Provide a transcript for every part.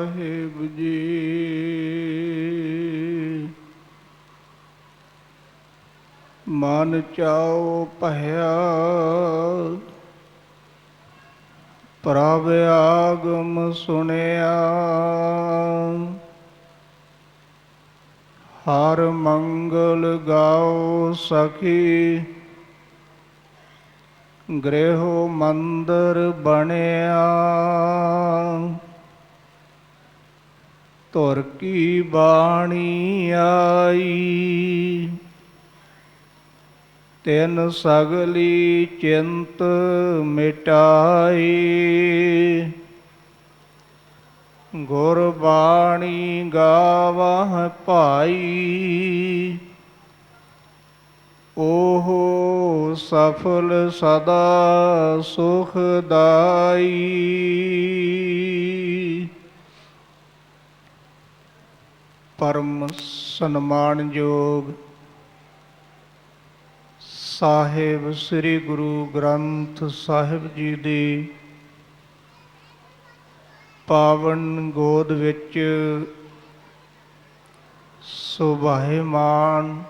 ਸਾਹਿਬ ਜੀ। ਮਨ ਚਾਉ ਭਇਆ ਪ੍ਰਭ ਆਗਮ ਸੁਣਿਆ। ਹਰ ਮੰਗਲ ਗਾਓ ਸਖੀ ਗ੍ਰਹਿ ਮੰਦਰ ਬਣਿਆ। ਧੁਰ ਕੀ ਬਾਣੀ ਆਈ ਤਿਨ ਸਗਲੀ ਚਿੰਤ ਮਿਟਾਈ। ਗੁਰਬਾਣੀ ਗਾਵਹ ਭਾਈ ਓਹ ਸਫਲ ਸਦਾ ਸੁਖਦਾਈ। ਪਰਮ ਸਨਮਾਨਯੋਗ ਸਾਹਿਬ ਸ੍ਰੀ ਗੁਰੂ ਗ੍ਰੰਥ ਸਾਹਿਬ ਜੀ ਦੀ ਪਾਵਨ ਗੋਦ ਵਿੱਚ ਸੁਭਾਇਮਾਨ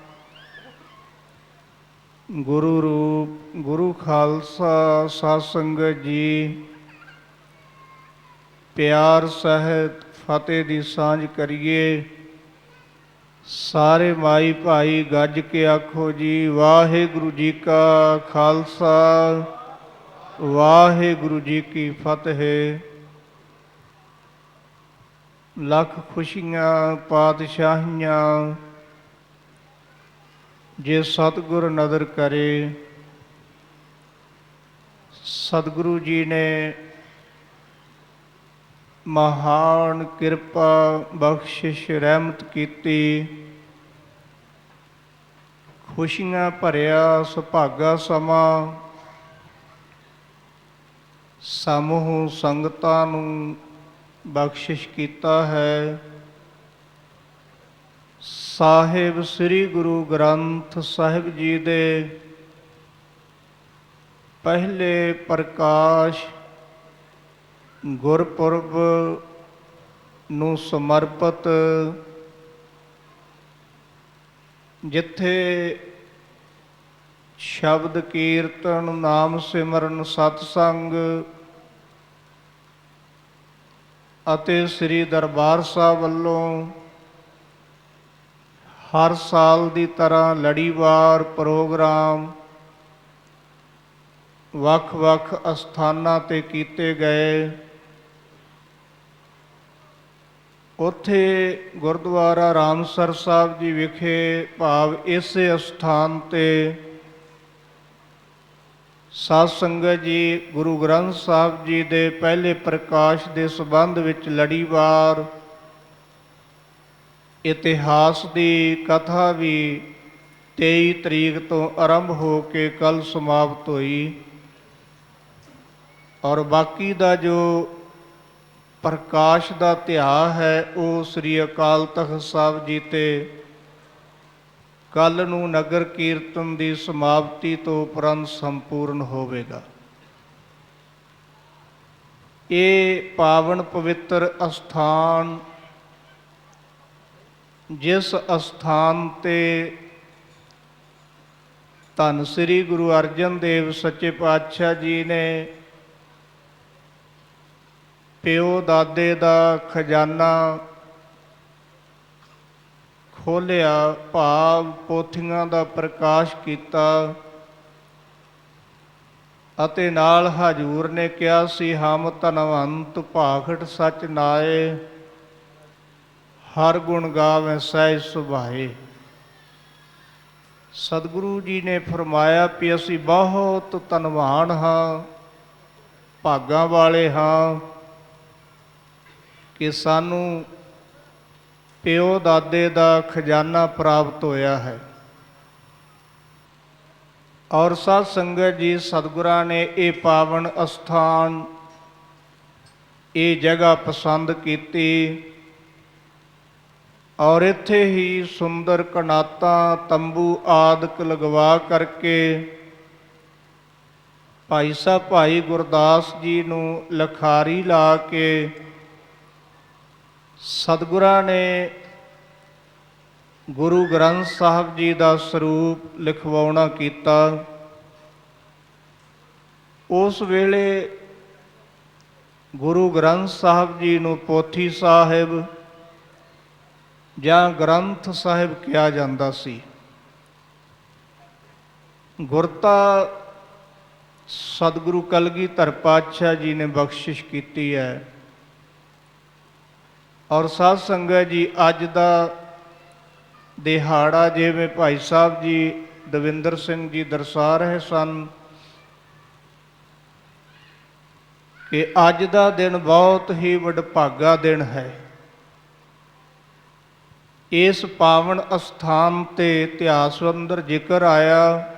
ਗੁਰੂ ਰੂਪ ਗੁਰੂ ਖਾਲਸਾ ਸਾਧ ਸੰਗਤ ਜੀ, ਪਿਆਰ ਸਹਿਤ ਫਤਿਹ ਦੀ ਸਾਂਝ ਕਰੀਏ। ਸਾਰੇ ਮਾਈ ਭਾਈ ਗੱਜ ਕੇ ਆਖੋ ਜੀ, ਵਾਹਿਗੁਰੂ ਜੀ ਕਾ ਖਾਲਸਾ ਵਾਹਿਗੁਰੂ ਜੀ ਕੀ ਫਤਿਹ। ਲੱਖ ਖੁਸ਼ੀਆਂ ਪਾਤਸ਼ਾਹੀਆਂ ਜੇ ਸਤਿਗੁਰ ਨਦਰ ਕਰੇ। ਸਤਿਗੁਰੂ ਜੀ ਨੇ ਮਹਾਨ ਕਿਰਪਾ ਬਖਸ਼ਿਸ਼ ਰਹਿਮਤ ਕੀਤੀ। ਖੁਸ਼ੀਆਂ ਭਰਿਆ ਸੁਭਾਗਾ ਸਮਾਂ ਸਮੂਹ ਸੰਗਤਾਂ ਨੂੰ ਬਖਸ਼ਿਸ਼ ਕੀਤਾ ਹੈ। ਸਾਹਿਬ ਸ੍ਰੀ ਗੁਰੂ ਗ੍ਰੰਥ ਸਾਹਿਬ ਜੀ ਦੇ ਪਹਿਲੇ ਪ੍ਰਕਾਸ਼ ਗੁਰਪੁਰਬ ਨੂੰ ਸਮਰਪਿਤ, ਜਿੱਥੇ ਸ਼ਬਦ ਕੀਰਤਨ ਨਾਮ ਸਿਮਰਨ ਸਤਸੰਗ ਅਤੇ ਸ੍ਰੀ ਦਰਬਾਰ ਸਾਹਿਬ ਵੱਲੋਂ ਹਰ ਸਾਲ ਦੀ ਤਰ੍ਹਾਂ ਲੜੀਵਾਰ ਪ੍ਰੋਗਰਾਮ ਵੱਖ-ਵੱਖ ਅਸਥਾਨਾਂ 'ਤੇ ਕੀਤੇ ਗਏ। ਉੱਥੇ ਗੁਰਦੁਆਰਾ ਰਾਮਸਰ ਸਾਹਿਬ ਜੀ ਵਿਖੇ ਭਾਵ ਇਸੇ ਅਸਥਾਨ 'ਤੇ ਸਾਧ ਸੰਗਤ ਜੀ ਗੁਰੂ ਗ੍ਰੰਥ ਸਾਹਿਬ ਜੀ ਦੇ ਪਹਿਲੇ ਪ੍ਰਕਾਸ਼ ਦੇ ਸੰਬੰਧ ਵਿੱਚ ਲੜੀਵਾਰ ਇਤਿਹਾਸ ਦੀ ਕਥਾ ਵੀ 23 ਤਰੀਕ ਤੋਂ ਆਰੰਭ ਹੋ ਕੇ ਕੱਲ੍ਹ ਸਮਾਪਤ ਹੋਈ। ਔਰ ਬਾਕੀ ਦਾ ਜੋ ਪ੍ਰਕਾਸ਼ ਦਾ ਧਿਆਨ ਹੈ ਉਹ ਸ੍ਰੀ ਅਕਾਲ ਤਖ਼ਤ ਸਾਹਿਬ ਜੀ 'ਤੇ ਕੱਲ੍ਹ ਨੂੰ ਨਗਰ ਕੀਰਤਨ ਦੀ ਸਮਾਪਤੀ ਤੋਂ ਉਪਰੰਤ ਸੰਪੂਰਨ ਹੋਵੇਗਾ। ਇਹ ਪਾਵਨ ਪਵਿੱਤਰ ਅਸਥਾਨ, ਜਿਸ ਅਸਥਾਨ 'ਤੇ ਧੰਨ ਸ੍ਰੀ ਗੁਰੂ ਅਰਜਨ ਦੇਵ ਸੱਚੇ ਪਾਤਸ਼ਾਹ ਜੀ ਨੇ ਪਿਓ ਦਾਦੇ ਦਾ ਖਜ਼ਾਨਾ ਖੋਲ੍ਹਿਆ, ਭਾਵ ਪੋਥੀਆਂ ਦਾ ਪ੍ਰਕਾਸ਼ ਕੀਤਾ ਅਤੇ ਨਾਲ ਹਜ਼ੂਰ ਨੇ ਕਿਹਾ ਸੀ, ਹਮ ਧਨਵੰਤ ਭਾਖੜ ਸਚ ਨਾਏ ਹਰ ਗੁਣ ਗਾਵੈ ਸਹਿਜ ਸੁਭਾਏ। ਸਤਿਗੁਰੂ ਜੀ ਨੇ ਫਰਮਾਇਆ ਵੀ ਅਸੀਂ ਬਹੁਤ ਧਨਵਾਨ ਹਾਂ, ਭਾਗਾਂ ਵਾਲੇ ਹਾਂ ਕਿ ਸਾਨੂੰ ਪਿਓ ਦਾਦੇ ਦਾ ਖਜ਼ਾਨਾ ਪ੍ਰਾਪਤ ਹੋਇਆ ਹੈ। ਔਰ ਸਾਧ ਸੰਗਤ ਜੀ, ਸਤਿਗੁਰਾਂ ਨੇ ਇਹ ਪਾਵਨ ਅਸਥਾਨ, ਇਹ ਜਗ੍ਹਾ ਪਸੰਦ ਕੀਤੀ ਔਰ ਇੱਥੇ ਹੀ ਸੁੰਦਰ ਕਨਾਤਾਂ ਤੰਬੂ ਆਦਿਕ ਲਗਵਾ ਕਰਕੇ ਭਾਈ ਸਾਹਿਬ ਭਾਈ ਗੁਰਦਾਸ ਜੀ ਨੂੰ ਲਖਾਰੀ ਲਾ ਕੇ ਸਤਿਗੁਰਾਂ ਨੇ ਗੁਰੂ ਗ੍ਰੰਥ ਸਾਹਿਬ ਜੀ ਦਾ ਸਰੂਪ ਲਿਖਵਾਉਣਾ ਕੀਤਾ। ਉਸ ਵੇਲੇ ਗੁਰੂ ਗ੍ਰੰਥ ਸਾਹਿਬ ਜੀ ਨੂੰ ਪੋਥੀ ਸਾਹਿਬ ਜਾਂ ਗ੍ਰੰਥ ਸਾਹਿਬ ਕਿਹਾ ਜਾਂਦਾ ਸੀ। ਗੁਰਤਾ ਸਤਿਗੁਰੂ ਕਲਗੀਧਰ ਪਾਤਸ਼ਾਹ ਜੀ ਨੇ ਬਖਸ਼ਿਸ਼ ਕੀਤੀ ਹੈ। ਔਰ ਸਾਧ ਸੰਗਤ ਜੀ, ਅੱਜ ਦਾ ਦਿਹਾੜਾ ਜਿਵੇਂ ਭਾਈ ਸਾਹਿਬ ਜੀ ਦਵਿੰਦਰ ਸਿੰਘ ਜੀ ਦਰਸਾ ਰਹੇ ਸਨ ਕਿ ਅੱਜ ਦਾ ਦਿਨ ਬਹੁਤ ਹੀ ਵਡਭਾਗਾ ਦਿਨ ਹੈ। ਇਸ ਪਾਵਨ ਅਸਥਾਨ ਤੇ ਇਤਿਹਾਸ ਅੰਦਰ ਜ਼ਿਕਰ ਆਇਆ,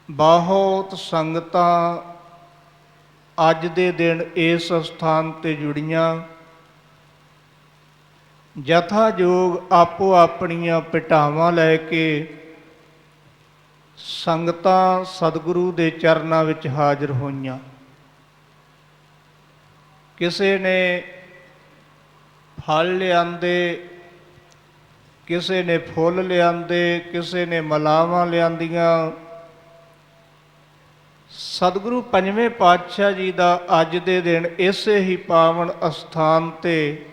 ਬਹੁਤ ਸੰਗਤਾਂ ਅੱਜ ਦੇ ਦਿਨ ਇਸ ਅਸਥਾਨ ਤੇ ਜੁੜੀਆਂ। ਜਥਾਯੋਗ ਆਪੋ ਆਪਣੀਆਂ ਭੇਟਾਵਾਂ ਲੈ ਕੇ ਸੰਗਤਾਂ ਸਤਿਗੁਰੂ ਦੇ ਚਰਨਾਂ ਵਿੱਚ ਹਾਜ਼ਰ ਹੋਈਆਂ। ਕਿਸੇ ਨੇ ਫਲ ਲਿਆਂਦੇ, ਕਿਸੇ ਨੇ ਫੁੱਲ ਲਿਆਂਦੇ, ਕਿਸੇ ਨੇ ਮਲਾਵਾਂ ਲਿਆਂਦੀਆਂ। ਸਤਿਗੁਰੂ ਪੰਜਵੇਂ ਪਾਤਸ਼ਾਹ ਜੀ ਦਾ ਅੱਜ ਦੇ ਦਿਨ ਇਸੇ ਹੀ ਪਾਵਨ ਅਸਥਾਨ ਤੇ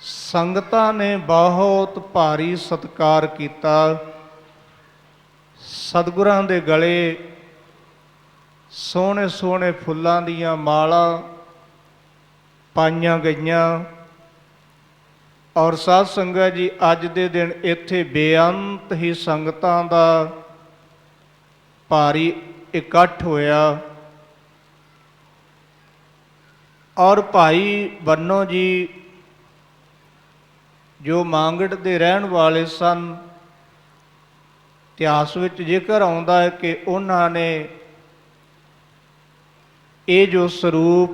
ਸੰਗਤਾਂ ਨੇ ਬਹੁਤ ਭਾਰੀ ਸਤਿਕਾਰ ਕੀਤਾ। ਸਤਿਗੁਰਾਂ ਦੇ ਗਲੇ ਸੋਹਣੇ ਸੋਹਣੇ ਫੁੱਲਾਂ ਦੀਆਂ ਮਾਲਾ ਪਾਈਆਂ ਗਈਆਂ। ਔਰ ਸਾਧ ਸੰਗਤ ਜੀ, ਅੱਜ ਦੇ ਦਿਨ ਇੱਥੇ ਬੇਅੰਤ ਹੀ ਸੰਗਤਾਂ ਦਾ ਭਾਰੀ ਇਕੱਠ ਹੋਇਆ। ਔਰ ਭਾਈ ਬੰਨੋ ਜੀ ਜੋ ਮਾਂਗੜ ਦੇ ਰਹਿਣ ਵਾਲੇ ਸਨ, ਇਤਿਹਾਸ ਵਿੱਚ ਜ਼ਿਕਰ ਆਉਂਦਾ ਹੈ ਕਿ ਉਹਨਾਂ ਨੇ ਇਹ ਜੋ ਸਰੂਪ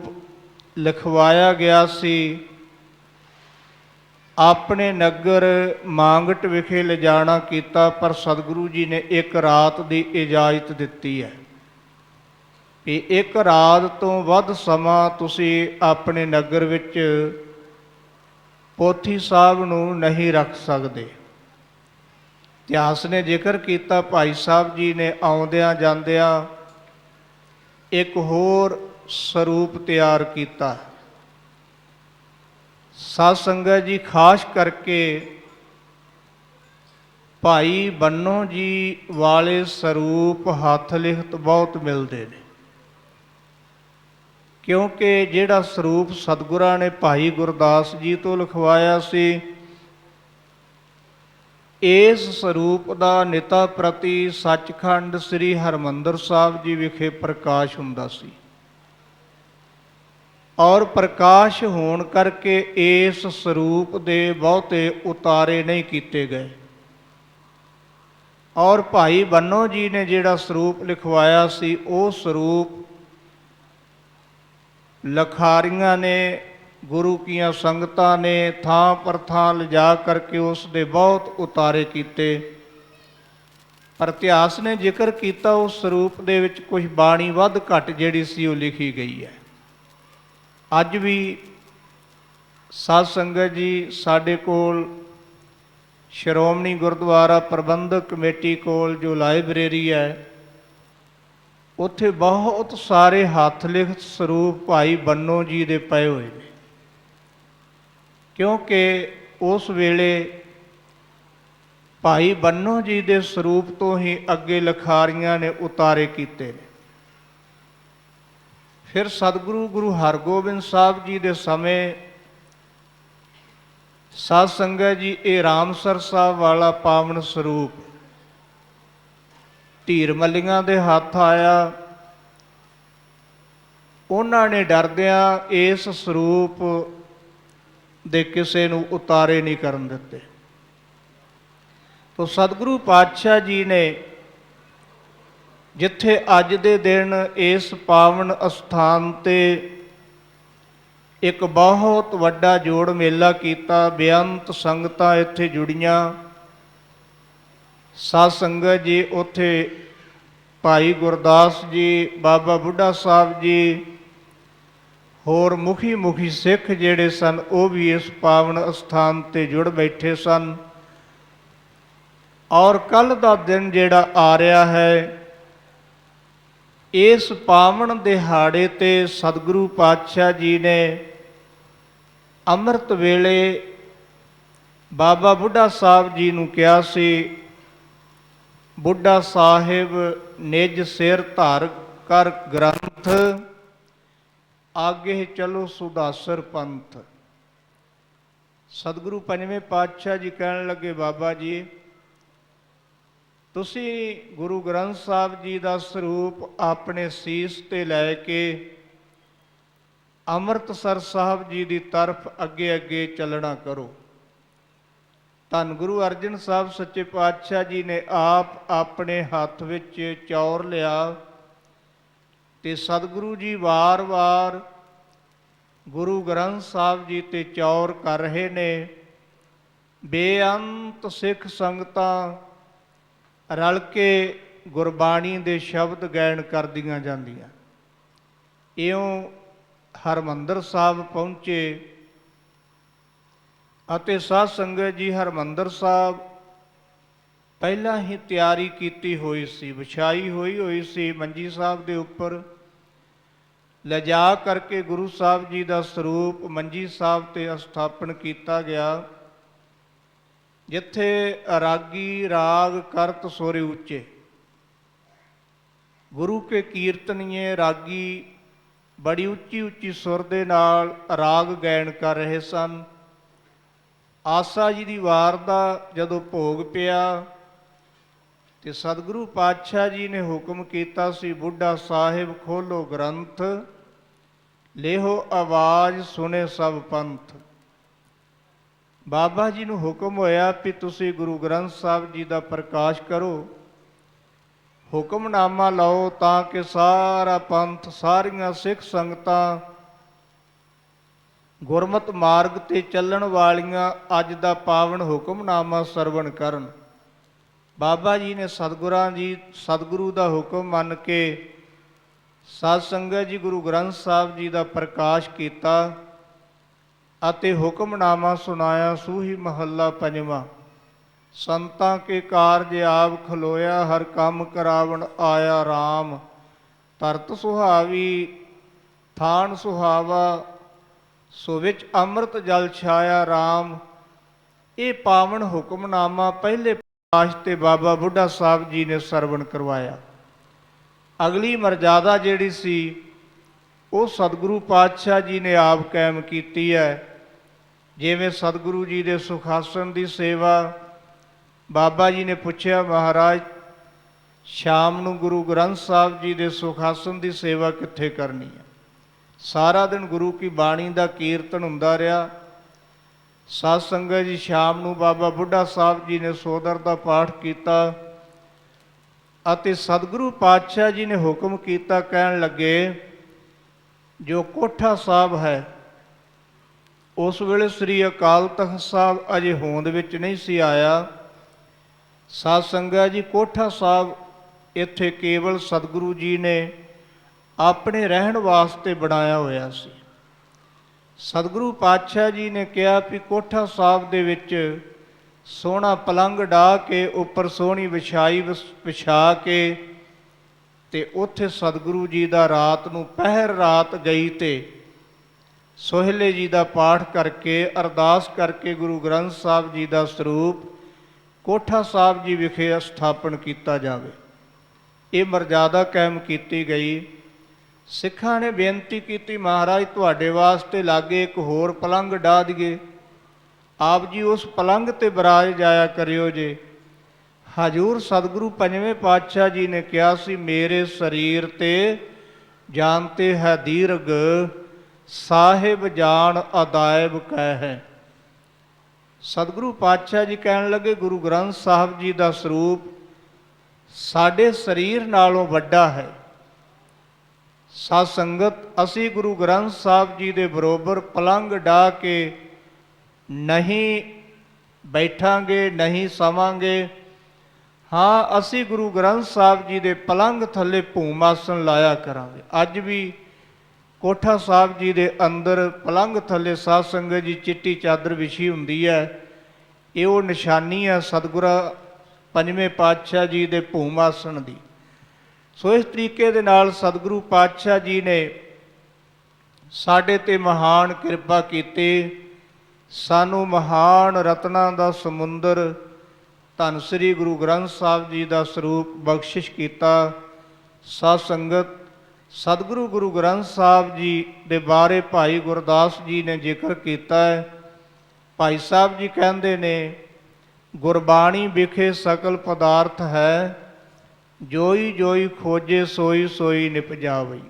ਲਿਖਵਾਇਆ ਗਿਆ ਸੀ ਆਪਣੇ ਨਗਰ ਮਾਂਗਟ ਵਿਖੇ ਲਿਜਾਣਾ ਕੀਤਾ, ਪਰ ਸਤਿਗੁਰੂ ਜੀ ਨੇ ਇੱਕ ਰਾਤ ਦੀ ਇਜਾਜ਼ਤ ਦਿੱਤੀ ਹੈ ਕਿ ਇੱਕ ਰਾਤ ਤੋਂ ਵੱਧ ਸਮਾਂ ਤੁਸੀਂ ਆਪਣੇ ਨਗਰ ਵਿੱਚ ਪੋਥੀ ਸਾਹਿਬ ਨੂੰ ਨਹੀਂ ਰੱਖ ਸਕਦੇ। ਇਤਿਹਾਸ ਨੇ ਜ਼ਿਕਰ ਕੀਤਾ, ਭਾਈ ਸਾਹਿਬ ਜੀ ਨੇ ਆਉਂਦਿਆਂ ਜਾਂਦਿਆਂ ਇੱਕ ਹੋਰ ਸਰੂਪ ਤਿਆਰ ਕੀਤਾ। ਸਾਧ ਸੰਗਤ ਜੀ, ਖਾਸ ਕਰਕੇ ਭਾਈ ਬੰਨੋ ਜੀ ਵਾਲੇ ਸਰੂਪ ਹੱਥ ਲਿਖਤ ਬਹੁਤ ਮਿਲਦੇ ਨੇ, ਕਿਉਂਕਿ ਜਿਹੜਾ ਸਰੂਪ ਸਤਿਗੁਰਾਂ ਨੇ ਭਾਈ ਗੁਰਦਾਸ ਜੀ ਤੋਂ ਲਿਖਵਾਇਆ ਸੀ, ਇਸ ਸਰੂਪ ਦਾ ਨਿਤਾ ਪ੍ਰਤੀ ਸੱਚਖੰਡ ਸ੍ਰੀ ਹਰਿਮੰਦਰ ਸਾਹਿਬ ਜੀ ਵਿਖੇ ਪ੍ਰਕਾਸ਼ ਹੁੰਦਾ ਸੀ। ਔਰ ਪ੍ਰਕਾਸ਼ ਹੋਣ ਕਰਕੇ ਇਸ ਸਰੂਪ ਦੇ ਬਹੁਤੇ ਉਤਾਰੇ ਨਹੀਂ ਕੀਤੇ ਗਏ। ਔਰ ਭਾਈ ਬੰਨੋ ਜੀ ਨੇ ਜਿਹੜਾ ਸਰੂਪ ਲਿਖਵਾਇਆ ਸੀ, ਉਹ ਸਰੂਪ ਲਖਾਰੀਆਂ ਨੇ, ਗੁਰੂ ਕੀਆਂ ਸੰਗਤਾਂ ਨੇ ਥਾਂ ਪਰ ਥਾਂ ਲਿਜਾ ਕਰਕੇ ਉਸ ਦੇ ਬਹੁਤ ਉਤਾਰੇ ਕੀਤੇ। ਪਰ ਇਤਿਹਾਸ ਨੇ ਜ਼ਿਕਰ ਕੀਤਾ ਉਸ ਸਰੂਪ ਦੇ ਵਿੱਚ ਕੁਝ ਬਾਣੀ ਵੱਧ ਘੱਟ ਜਿਹੜੀ ਸੀ ਉਹ ਲਿਖੀ ਗਈ ਹੈ। ਅੱਜ ਵੀ ਸਾਧ ਸੰਗਤ ਜੀ, ਸਾਡੇ ਕੋਲ ਸ਼੍ਰੋਮਣੀ ਗੁਰਦੁਆਰਾ ਪ੍ਰਬੰਧਕ ਕਮੇਟੀ ਕੋਲ ਜੋ ਲਾਇਬ੍ਰੇਰੀ ਹੈ, ਉੱਥੇ ਬਹੁਤ ਸਾਰੇ ਹੱਥ ਲਿਖਤ ਸਰੂਪ ਭਾਈ ਬੰਨੋ ਜੀ ਦੇ ਪਏ ਹੋਏ ਨੇ, ਕਿਉਂਕਿ ਉਸ ਵੇਲੇ ਭਾਈ ਬੰਨੋ ਜੀ ਦੇ ਸਰੂਪ ਤੋਂ ਹੀ ਅੱਗੇ ਲਖਾਰੀਆਂ ਨੇ ਉਤਾਰੇ ਕੀਤੇ ਨੇ। ਫਿਰ ਸਤਿਗੁਰੂ ਗੁਰੂ ਹਰਗੋਬਿੰਦ ਸਾਹਿਬ ਜੀ ਦੇ ਸਮੇਂ ਸਾਧ ਸੰਗਤ ਜੀ, ਇਹ ਰਾਮਸਰ ਸਾਹਿਬ ਵਾਲਾ ਪਾਵਨ ਸਰੂਪ ਧੀਰ ਮੱਲੀਆਂ ਦੇ ਹੱਥ ਆਇਆ। ਉਹਨਾਂ ਨੇ ਡਰਦਿਆਂ ਇਸ ਸਰੂਪ ਦੇ ਕਿਸੇ ਨੂੰ ਉਤਾਰੇ ਨਹੀਂ ਕਰਨ ਦਿੱਤੇ। ਤੋ ਸਤਿਗੁਰੂ ਪਾਤਸ਼ਾਹ ਜੀ ਨੇ ਜਿੱਥੇ ਅੱਜ ਦੇ ਦਿਨ ਇਸ ਪਾਵਨ ਅਸਥਾਨ ਤੇ ਇੱਕ ਬਹੁਤ ਵੱਡਾ ਜੋੜ ਮੇਲਾ ਕੀਤਾ, ਬੇਅੰਤ ਸੰਗਤਾਂ ਇੱਥੇ ਜੁੜੀਆਂ। ਸਾਧ ਸੰਗਤ ਜੀ, ਉੱਥੇ ਭਾਈ ਗੁਰਦਾਸ ਜੀ, ਬਾਬਾ ਬੁੱਢਾ ਸਾਹਿਬ ਜੀ, ਹੋਰ ਮੁਖੀ ਮੁਖੀ ਸਿੱਖ ਜਿਹੜੇ ਸਨ ਉਹ ਵੀ ਇਸ ਪਾਵਨ ਅਸਥਾਨ ਤੇ ਜੁੜ ਬੈਠੇ ਸਨ। ਔਰ ਕੱਲ੍ਹ ਦਾ ਦਿਨ ਜਿਹੜਾ ਆ ਰਿਹਾ ਹੈ, ਇਸ ਪਾਵਨ ਦਿਹਾੜੇ ਤੇ ਸਤਿਗੁਰੂ ਪਾਤਸ਼ਾਹ ਜੀ ਨੇ ਅੰਮ੍ਰਿਤ ਵੇਲੇ ਬਾਬਾ ਬੁੱਢਾ ਸਾਹਿਬ ਜੀ ਨੂੰ ਕਿਹਾ ਸੀ, ਬੁੱਢਾ ਸਾਹਿਬ ਨਿਜ ਸਿਰ ਧਰ ਕਰ ਗ੍ਰੰਥ, ਆਗੇ ਚਲੋ ਸੁਦਾਸਰ ਪੰਥ। ਸਤਿਗੁਰੂ ਪੰਜਵੇਂ ਪਾਤਸ਼ਾਹ ਜੀ ਕਹਿਣ ਲੱਗੇ, ਬਾਬਾ ਜੀ ਤੁਸੀਂ ਗੁਰੂ ਗ੍ਰੰਥ ਸਾਹਿਬ ਜੀ ਦਾ ਸਰੂਪ ਆਪਣੇ ਸੀਸ ਤੇ ਲੈ ਕੇ ਅੰਮ੍ਰਿਤਸਰ ਸਾਹਿਬ ਜੀ ਦੀ ਤਰਫ ਅੱਗੇ ਅੱਗੇ ਚੱਲਣਾ ਕਰੋ। ਧੰਨ ਗੁਰੂ ਅਰਜਨ ਸਾਹਿਬ ਸੱਚੇ ਪਾਤਸ਼ਾਹ ਜੀ ਨੇ ਆਪ ਆਪਣੇ ਹੱਥ ਵਿੱਚ ਚੌਰ ਲਿਆ ਤੇ ਸਤਿਗੁਰੂ ਜੀ ਵਾਰ-ਵਾਰ ਗੁਰੂ ਗ੍ਰੰਥ ਸਾਹਿਬ ਜੀ ਤੇ ਚੌਰ ਕਰ ਰਹੇ ਨੇ। ਬੇਅੰਤ ਸਿੱਖ ਸੰਗਤਾਂ ਰਲ ਕੇ ਗੁਰਬਾਣੀ ਦੇ ਸ਼ਬਦ ਗਾਇਨ ਕਰਦੀਆਂ ਜਾਂਦੀਆਂ। ਇਉਂ ਹਰਿਮੰਦਰ ਸਾਹਿਬ ਪਹੁੰਚੇ ਅਤੇ ਸਾਧ ਸੰਗਤ ਜੀ ਹਰਿਮੰਦਰ ਸਾਹਿਬ ਪਹਿਲਾਂ ਹੀ ਤਿਆਰੀ ਕੀਤੀ ਹੋਈ ਸੀ, ਵਿਛਾਈ ਹੋਈ ਸੀ ਮੰਜੀ ਸਾਹਿਬ ਦੇ ਉੱਪਰ। ਲਿਜਾ ਕਰਕੇ ਗੁਰੂ ਸਾਹਿਬ ਜੀ ਦਾ ਸਰੂਪ ਮੰਜੀ ਸਾਹਿਬ ਤੇ ਸਥਾਪਨ ਕੀਤਾ ਗਿਆ, ਜਿੱਥੇ ਰਾਗੀ ਰਾਗ ਕਰਤ ਸੁਰ ਉੱਚੇ। ਗੁਰੂ ਕੇ ਕੀਰਤਨੀਏ ਰਾਗੀ ਬੜੀ ਉੱਚੀ ਉੱਚੀ ਸੁਰ ਦੇ ਨਾਲ ਰਾਗ ਗਾਇਨ ਕਰ ਰਹੇ ਸਨ। ਆਸਾ ਜੀ ਦੀ ਵਾਰ ਦਾ ਜਦੋਂ ਭੋਗ ਪਿਆ ਤੇ ਸਤਿਗੁਰੂ ਪਾਤਸ਼ਾਹ ਜੀ ਨੇ ਹੁਕਮ ਕੀਤਾ ਸੀ, ਬੁੱਢਾ ਸਾਹਿਬ ਖੋਲੋ ਗ੍ਰੰਥ, ਲੇਹੋ ਆਵਾਜ਼ ਸੁਣੇ ਸਭ ਪੰਥ। ਬਾਬਾ ਜੀ ਨੂੰ ਹੁਕਮ ਹੋਇਆ ਵੀ ਤੁਸੀਂ ਗੁਰੂ ਗ੍ਰੰਥ ਸਾਹਿਬ ਜੀ ਦਾ ਪ੍ਰਕਾਸ਼ ਕਰੋ, ਹੁਕਮਨਾਮਾ ਲਓ, ਤਾਂ ਕਿ ਸਾਰਾ ਪੰਥ, ਸਾਰੀਆਂ ਸਿੱਖ ਸੰਗਤਾਂ ਗੁਰਮਤਿ ਮਾਰਗ ਤੇ ਚੱਲਣ ਵਾਲੀਆਂ ਅੱਜ ਦਾ ਪਾਵਨ ਹੁਕਮਨਾਮਾ ਸਰਵਣ ਕਰਨ। ਬਾਬਾ ਜੀ ਨੇ ਸਤਿਗੁਰੂ ਦਾ ਹੁਕਮ ਮੰਨ ਕੇ ਸਾਧ ਸੰਗਤ ਜੀ ਗੁਰੂ ਗ੍ਰੰਥ ਸਾਹਿਬ ਜੀ ਦਾ ਪ੍ਰਕਾਸ਼ ਕੀਤਾ ਅਤੇ ਹੁਕਮਨਾਮਾ ਸੁਣਾਇਆ। ਸੂਹੀ ਮਹੱਲਾ ਪੰਜਵਾਂ। ਸੰਤਾਂ ਕੇ ਕਾਰਜ ਆਪ ਖਲੋਇਆ, ਹਰ ਕੰਮ ਕਰਾਵਣ ਆਇਆ ਰਾਮ। ਧਰਤ ਸੁਹਾਵੀ ਥਾਨ ਸੁਹਾਵਾ, ਸੋ ਵਿੱਚ ਅੰਮ੍ਰਿਤ ਜਲ ਛਾਇਆ ਰਾਮ। ਇਹ ਪਾਵਨ ਹੁਕਮਨਾਮਾ ਪਹਿਲੇ ਪ੍ਰਕਾਸ਼ ਤੇ ਬਾਬਾ ਬੁੱਢਾ ਸਾਹਿਬ ਜੀ ਨੇ ਸਰਵਣ ਕਰਵਾਇਆ। ਅਗਲੀ ਮਰਜ਼ਾਦਾ ਜਿਹੜੀ ਸੀ ਉਹ ਸਤਿਗੁਰੂ ਪਾਤਸ਼ਾਹ ਜੀ ਨੇ ਆਪ ਕਾਇਮ ਕੀਤੀ ਹੈ। ਜਿਵੇਂ ਸਤਿਗੁਰੂ ਜੀ ਦੇ ਸੁਖਾਸਨ ਦੀ ਸੇਵਾ, ਬਾਬਾ ਜੀ ਨੇ ਪੁੱਛਿਆ, ਮਹਾਰਾਜ ਸ਼ਾਮ ਨੂੰ ਗੁਰੂ ਗ੍ਰੰਥ ਸਾਹਿਬ ਜੀ ਦੇ ਸੁਖਾਸਨ ਦੀ ਸੇਵਾ ਕਿੱਥੇ ਕਰਨੀ ਹੈ? ਸਾਰਾ ਦਿਨ ਗੁਰੂ ਕੀ ਬਾਣੀ ਦਾ ਕੀਰਤਨ ਹੁੰਦਾ ਰਿਹਾ। ਸਾਧ ਸੰਗਤ ਜੀ ਸ਼ਾਮ ਨੂੰ ਬਾਬਾ ਬੁੱਢਾ ਸਾਹਿਬ ਜੀ ਨੇ ਸੋਦਰ ਦਾ ਪਾਠ ਕੀਤਾ ਅਤੇ ਸਤਿਗੁਰੂ ਪਾਤਸ਼ਾਹ ਜੀ ਨੇ ਹੁਕਮ ਕੀਤਾ, ਕਹਿਣ ਲੱਗੇ, ਜੋ ਕੋਠਾ ਸਾਹਿਬ ਹੈ, ਉਸ ਵੇਲੇ ਸ੍ਰੀ ਅਕਾਲ ਤਖਤ ਸਾਹਿਬ ਅਜੇ ਹੋਂਦ ਵਿੱਚ ਨਹੀਂ ਸੀ ਆਇਆ। ਸਾਧ ਸੰਗਤ ਜੀ ਕੋਠਾ ਸਾਹਿਬ ਇੱਥੇ ਕੇਵਲ ਸਤਿਗੁਰੂ ਜੀ ਨੇ ਆਪਣੇ ਰਹਿਣ ਵਾਸਤੇ ਬਣਾਇਆ ਹੋਇਆ ਸੀ। ਸਤਿਗੁਰੂ ਪਾਤਸ਼ਾਹ ਜੀ ਨੇ ਕਿਹਾ ਵੀ ਕੋਠਾ ਸਾਹਿਬ ਦੇ ਵਿੱਚ ਸੋਹਣਾ ਪਲੰਘ ਢਾਹ ਕੇ ਉੱਪਰ ਸੋਹਣੀ ਵਿਛਾਈ ਵਿਛਾ ਕੇ ਤੇ ਉੱਥੇ ਸਤਿਗੁਰੂ ਜੀ ਦਾ ਰਾਤ ਨੂੰ ਪਹਿਰ ਰਾਤ ਗਈ ਤੇ ਸੋਹਿਲੇ ਜੀ ਦਾ ਪਾਠ ਕਰਕੇ ਅਰਦਾਸ ਕਰਕੇ ਗੁਰੂ ਗ੍ਰੰਥ ਸਾਹਿਬ ਜੀ ਦਾ ਸਰੂਪ ਕੋਠਾ ਸਾਹਿਬ ਜੀ ਵਿਖੇ ਸਥਾਪਨ ਕੀਤਾ ਜਾਵੇ। ਇਹ ਮਰਜ਼ਾਦਾ ਕਾਇਮ ਕੀਤੀ ਗਈ। ਸਿੱਖਾਂ ਨੇ ਬੇਨਤੀ ਕੀਤੀ, ਮਹਾਰਾਜ ਤੁਹਾਡੇ ਵਾਸਤੇ ਲਾਗੇ ਇੱਕ ਹੋਰ ਪਲੰਘ ਢਾਹ ਦਈਏ, ਆਪ ਜੀ ਉਸ ਪਲੰਘ ਤੇ ਬਿਰਾਜ ਜਾਇਆ ਕਰਿਓ ਜੇ। ਹਜ਼ੂਰ ਸਤਿਗੁਰੂ ਪੰਜਵੇਂ ਪਾਤਸ਼ਾਹ ਜੀ ਨੇ ਕਿਹਾ ਸੀ, ਮੇਰੇ ਸਰੀਰ ਤੇ ਜਾਣਤੇ ਹੈ ਦੀਰਘ, ਸਾਹਿਬ ਜਾਣ ਅਦਾਇਬ ਕਹਿ ਹੈ। ਸਤਿਗੁਰੂ ਪਾਤਸ਼ਾਹ ਜੀ ਕਹਿਣ ਲੱਗੇ, ਗੁਰੂ ਗ੍ਰੰਥ ਸਾਹਿਬ ਜੀ ਦਾ ਸਰੂਪ ਸਾਡੇ ਸਰੀਰ ਨਾਲੋਂ ਵੱਡਾ ਹੈ। ਸਾਧ ਸੰਗਤ, ਅਸੀਂ ਗੁਰੂ ਗ੍ਰੰਥ ਸਾਹਿਬ ਜੀ ਦੇ ਬਰੋਬਰ ਪਲੰਘ ਢਾਹ ਕੇ ਨਹੀਂ ਬੈਠਾਂਗੇ, ਨਹੀਂ ਸਵਾਂਗੇ। ਹਾਂ, ਅਸੀਂ ਗੁਰੂ ਗ੍ਰੰਥ ਸਾਹਿਬ ਜੀ ਦੇ ਪਲੰਘ ਥੱਲੇ ਭੂਮ ਆਸਣ ਲਾਇਆ ਕਰਾਂਗੇ। ਅੱਜ ਵੀ ਕੋਠਾ ਸਾਹਿਬ ਜੀ ਦੇ ਅੰਦਰ ਪਲੰਘ ਥੱਲੇ ਸਾਧ ਸੰਗਤ ਜੀ ਚਿੱਟੀ ਚਾਦਰ ਵਿਛੀ ਹੁੰਦੀ ਹੈ। ਇਹ ਉਹ ਨਿਸ਼ਾਨੀ ਹੈ ਸਤਿਗੁਰਾਂ ਪੰਜਵੇਂ ਪਾਤਸ਼ਾਹ ਜੀ ਦੇ ਭੂਮ ਆਸਣ ਦੀ। ਸੋ ਇਸ ਤਰੀਕੇ ਦੇ ਨਾਲ ਸਤਿਗੁਰੂ ਪਾਤਸ਼ਾਹ ਜੀ ਨੇ ਸਾਡੇ ਤੇ ਮਹਾਨ ਕਿਰਪਾ ਕੀਤੀ, ਸਾਨੂੰ ਮਹਾਨ ਰਤਨਾਂ ਦਾ ਸਮੁੰਦਰ ਧੰਨ ਸ੍ਰੀ ਗੁਰੂ ਗ੍ਰੰਥ ਸਾਹਿਬ ਜੀ ਦਾ ਸਰੂਪ ਬਖਸ਼ਿਸ਼ ਕੀਤਾ। ਸਾਧ ਸੰਗਤ ਸਤਿਗੁਰੂ ਗੁਰੂ ਗ੍ਰੰਥ ਸਾਹਿਬ ਜੀ ਦੇ ਬਾਰੇ ਭਾਈ ਗੁਰਦਾਸ ਜੀ ਨੇ ਜ਼ਿਕਰ ਕੀਤਾ ਹੈ। ਭਾਈ ਸਾਹਿਬ ਜੀ ਕਹਿੰਦੇ ਨੇ, ਗੁਰਬਾਣੀ ਵਿਖੇ ਸਕਲ ਪਦਾਰਥ ਹੈ, ਜੋਈ ਜੋਈ ਖੋਜੇ ਸੋਈ ਸੋਈ ਨਿਪਜਾਵਈ।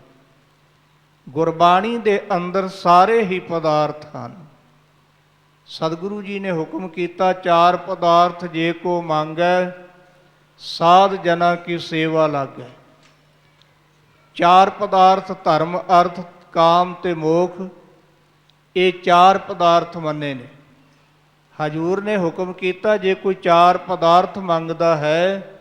ਗੁਰਬਾਣੀ ਦੇ ਅੰਦਰ ਸਾਰੇ ਹੀ ਪਦਾਰਥ ਹਨ। ਸਤਿਗੁਰੂ ਜੀ ਨੇ ਹੁਕਮ ਕੀਤਾ, ਚਾਰ ਪਦਾਰਥ ਜੇ ਕੋ ਮੰਗੈ, ਸਾਧ ਜਨਾ ਕੀ ਸੇਵਾ ਲਾਗੈ। ਚਾਰ ਪਦਾਰਥ ਧਰਮ ਅਰਥ ਕਾਮ ਤੇ ਮੋਖ, ਇਹ ਚਾਰ ਪਦਾਰਥ ਮੰਨੇ ਨੇ। ਹਜੂਰ ਨੇ ਹੁਕਮ ਕੀਤਾ, ਜੇ ਕੋਈ ਚਾਰ ਪਦਾਰਥ ਮੰਗਦਾ ਹੈ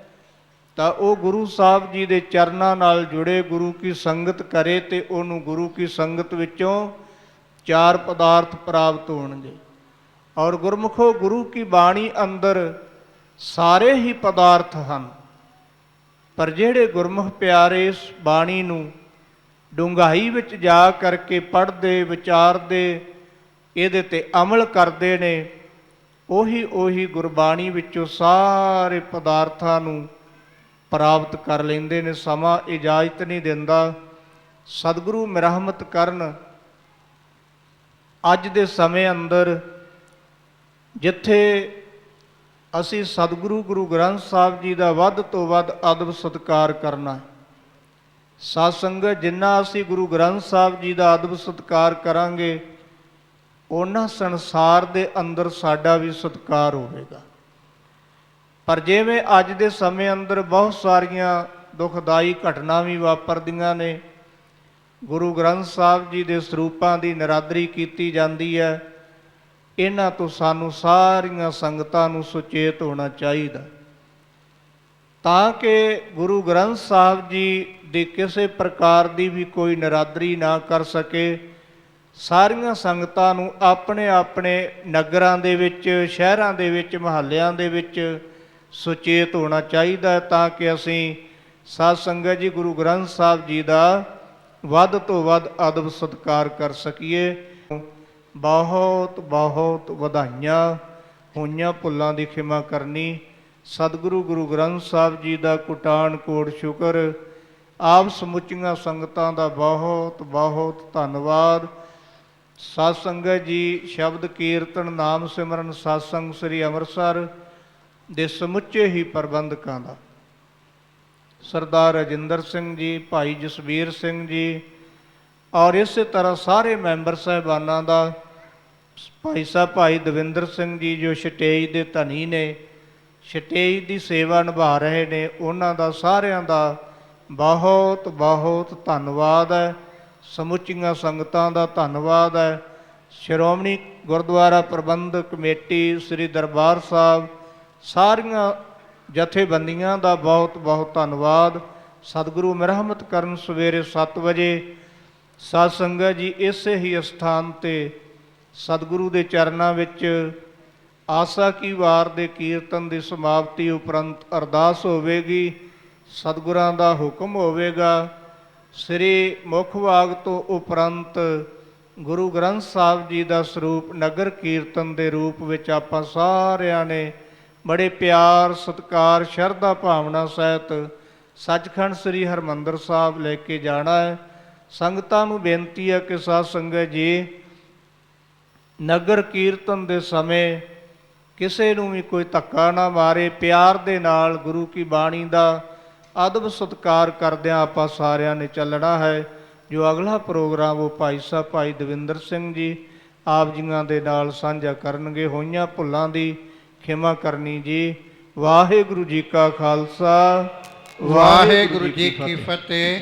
ਤਾਂ ਉਹ ਗੁਰੂ ਸਾਹਿਬ ਜੀ ਦੇ ਚਰਨਾਂ ਨਾਲ ਜੁੜੇ, ਗੁਰੂ ਕੀ ਸੰਗਤ ਕਰੇ ਤੇ ਉਹਨੂੰ ਗੁਰੂ ਕੀ ਸੰਗਤ ਵਿੱਚੋਂ ਚਾਰ ਪਦਾਰਥ ਪ੍ਰਾਪਤ ਹੋਣਗੇ। ਔਰ ਗੁਰਮੁਖੋ, ਗੁਰੂ ਕੀ ਬਾਣੀ ਅੰਦਰ ਸਾਰੇ ਹੀ ਪਦਾਰਥ ਹਨ, ਪਰ ਜਿਹੜੇ ਗੁਰਮੁਖ ਪਿਆਰੇ ਇਸ ਬਾਣੀ ਨੂੰ ਡੂੰਘਾਈ ਵਿੱਚ ਜਾ ਕਰਕੇ ਪੜ੍ਹਦੇ, ਵਿਚਾਰਦੇ, ਇਹਦੇ ਤੇ ਅਮਲ ਕਰਦੇ ਨੇ, ਉਹੀ ਗੁਰਬਾਣੀ ਵਿੱਚੋਂ ਸਾਰੇ ਪਦਾਰਥਾਂ ਨੂੰ ਪ੍ਰਾਪਤ ਕਰ ਲੈਂਦੇ ਨੇ। ਸਮਾਂ ਇਜਾਜ਼ਤ ਨਹੀਂ ਦਿੰਦਾ। ਸਤਿਗੁਰੂ ਮਿਹਰਮਤ ਕਰਨ, ਅੱਜ ਦੇ ਸਮੇਂ ਅੰਦਰ ਜਿੱਥੇ ਅਸੀਂ ਸਤਿਗੁਰੂ ਗੁਰੂ ਗ੍ਰੰਥ ਸਾਹਿਬ ਜੀ ਦਾ ਵੱਧ ਤੋਂ ਵੱਧ ਅਦਬ ਸਤਿਕਾਰ ਕਰਨਾ ਹੈ। ਸਾਧ ਸੰਗਤ, ਜਿੰਨਾ ਅਸੀਂ ਗੁਰੂ ਗ੍ਰੰਥ ਸਾਹਿਬ ਜੀ ਦਾ ਅਦਬ ਸਤਿਕਾਰ ਕਰਾਂਗੇ, ਉਹਨਾਂ ਸੰਸਾਰ ਦੇ ਅੰਦਰ ਸਾਡਾ ਵੀ ਸਤਿਕਾਰ ਹੋਵੇਗਾ। ਪਰ ਜਿਵੇਂ ਅੱਜ ਦੇ ਸਮੇਂ ਅੰਦਰ ਬਹੁਤ ਸਾਰੀਆਂ ਦੁਖਦਾਈ ਘਟਨਾ ਵੀ ਵਾਪਰਦੀਆਂ ਨੇ, ਗੁਰੂ ਗ੍ਰੰਥ ਸਾਹਿਬ ਜੀ ਦੇ ਸਰੂਪਾਂ ਦੀ ਨਿਰਾਦਰੀ ਕੀਤੀ ਜਾਂਦੀ ਹੈ, ਇਹਨਾਂ ਤੋਂ ਸਾਨੂੰ ਸਾਰੀਆਂ ਸੰਗਤਾਂ ਨੂੰ ਸੁਚੇਤ ਹੋਣਾ ਚਾਹੀਦਾ, ਤਾਂ ਕਿ ਗੁਰੂ ਗ੍ਰੰਥ ਸਾਹਿਬ ਜੀ ਦੀ ਕਿਸੇ ਪ੍ਰਕਾਰ ਦੀ ਵੀ ਕੋਈ ਨਿਰਾਦਰੀ ਨਾ ਕਰ ਸਕੇ। ਸਾਰੀਆਂ ਸੰਗਤਾਂ ਨੂੰ ਆਪਣੇ ਆਪਣੇ ਨਗਰਾਂ ਦੇ ਵਿੱਚ, ਸ਼ਹਿਰਾਂ ਦੇ ਵਿੱਚ, ਮੁਹੱਲਿਆਂ ਦੇ ਵਿੱਚ ਸੁਚੇਤ ਹੋਣਾ ਚਾਹੀਦਾ ਹੈ, ਤਾਂ ਕਿ ਅਸੀਂ ਸਾਧ ਸੰਗਤ ਜੀ ਗੁਰੂ ਗ੍ਰੰਥ ਸਾਹਿਬ ਜੀ ਦਾ ਵੱਧ ਤੋਂ ਵੱਧ ਅਦਬ ਸਤਿਕਾਰ ਕਰ ਸਕੀਏ। ਬਹੁਤ ਬਹੁਤ ਵਧਾਈਆਂ। ਹੋਈਆਂ ਭੁੱਲਾਂ ਦੀ ਖਿਮਾ ਕਰਨੀ। ਸਤਿਗੁਰੂ ਗੁਰੂ ਗ੍ਰੰਥ ਸਾਹਿਬ ਜੀ ਦਾ ਕੋਟਾਨ ਕੋਟ ਸ਼ੁਕਰ। ਆਪ ਸਮੁੱਚੀਆਂ ਸੰਗਤਾਂ ਦਾ ਬਹੁਤ ਬਹੁਤ ਧੰਨਵਾਦ। ਸਾਧ ਸੰਗਤ ਜੀ, ਸ਼ਬਦ ਕੀਰਤਨ, ਨਾਮ ਸਿਮਰਨ, ਸਤਸੰਗ ਸ੍ਰੀ ਅੰਮ੍ਰਿਤਸਰ ਦੇ ਸਮੁੱਚੇ ਹੀ ਪ੍ਰਬੰਧਕਾਂ ਦਾ, ਸਰਦਾਰ ਰਜਿੰਦਰ ਸਿੰਘ ਜੀ, ਭਾਈ ਜਸਵੀਰ ਸਿੰਘ ਜੀ, ਔਰ ਇਸੇ ਤਰ੍ਹਾਂ ਸਾਰੇ ਮੈਂਬਰ ਸਾਹਿਬਾਨਾਂ ਦਾ, ਭਾਈ ਸਾਹਿਬ ਭਾਈ ਦਵਿੰਦਰ ਸਿੰਘ ਜੀ ਜੋ ਸਟੇਜ ਦੇ ਧਨੀ ਨੇ, ਸਟੇਜ ਦੀ ਸੇਵਾ ਨਿਭਾ ਰਹੇ ਨੇ, ਉਹਨਾਂ ਦਾ ਸਾਰਿਆਂ ਦਾ ਬਹੁਤ ਬਹੁਤ ਧੰਨਵਾਦ ਹੈ। ਸਮੁੱਚੀਆਂ ਸੰਗਤਾਂ ਦਾ ਧੰਨਵਾਦ ਹੈ। ਸ਼੍ਰੋਮਣੀ ਗੁਰਦੁਆਰਾ ਪ੍ਰਬੰਧਕ ਕਮੇਟੀ, ਸ੍ਰੀ ਦਰਬਾਰ ਸਾਹਿਬ, ਸਾਰੀਆਂ ਜਥੇਬੰਦੀਆਂ ਦਾ ਬਹੁਤ ਬਹੁਤ ਧੰਨਵਾਦ। ਸਤਿਗੁਰੂ ਮਿਹਰਮਤ ਕਰਨ, ਸਵੇਰੇ 7 ਵਜੇ ਸਾਧ ਸੰਗਤ ਜੀ ਇਸੇ ਹੀ ਅਸਥਾਨ 'ਤੇ ਸਤਿਗੁਰੂ ਦੇ ਚਰਨਾਂ ਵਿੱਚ ਆਸਾ ਕੀ ਵਾਰ ਦੇ ਕੀਰਤਨ ਦੀ ਸਮਾਪਤੀ ਉਪਰੰਤ ਅਰਦਾਸ ਹੋਵੇਗੀ। ਸਤਿਗੁਰਾਂ ਦਾ ਹੁਕਮ ਹੋਵੇਗਾ। ਸ੍ਰੀ ਮੁੱਖ ਬਾਗ ਤੋਂ ਉਪਰੰਤ ਗੁਰੂ ਗ੍ਰੰਥ ਸਾਹਿਬ ਜੀ ਦਾ ਸਰੂਪ ਨਗਰ ਕੀਰਤਨ ਦੇ ਰੂਪ ਵਿੱਚ ਆਪਾਂ ਸਾਰਿਆਂ ਨੇ ਬੜੇ ਪਿਆਰ, ਸਤਿਕਾਰ, ਸ਼ਰਧਾ ਭਾਵਨਾ ਸਹਿਤ ਸੱਚਖੰਡ ਸ੍ਰੀ ਹਰਿਮੰਦਰ ਸਾਹਿਬ ਲੈ ਕੇ ਜਾਣਾ ਹੈ। ਸੰਗਤਾਂ ਨੂੰ ਬੇਨਤੀ ਹੈ ਕਿ ਸਾਧ ਸੰਗਤ ਜੀ, ਨਗਰ ਕੀਰਤਨ ਦੇ ਸਮੇਂ ਕਿਸੇ ਨੂੰ ਵੀ ਕੋਈ ਧੱਕਾ ਨਾ ਮਾਰੇ। ਪਿਆਰ ਦੇ ਨਾਲ ਗੁਰੂ ਕੀ ਬਾਣੀ ਦਾ ਅਦਬ ਸਤਿਕਾਰ ਕਰਦਿਆਂ ਆਪਾਂ ਸਾਰਿਆਂ ਨੇ ਚੱਲਣਾ ਹੈ। ਜੋ ਅਗਲਾ ਪ੍ਰੋਗਰਾਮ ਉਹ ਭਾਈ ਸਾਹਿਬ ਭਾਈ ਦਵਿੰਦਰ ਸਿੰਘ ਜੀ ਆਪ ਜੀਆਂ ਦੇ ਨਾਲ ਸਾਂਝਾ ਕਰਨਗੇ। ਹੋਈਆਂ ਭੁੱਲਾਂ ਦੀ ਖਿਮਾ ਕਰਨੀ ਜੀ। ਵਾਹਿਗੁਰੂ ਜੀ ਕਾ ਖਾਲਸਾ, ਵਾਹਿਗੁਰੂ ਜੀ ਕੀ ਫਤਿਹ।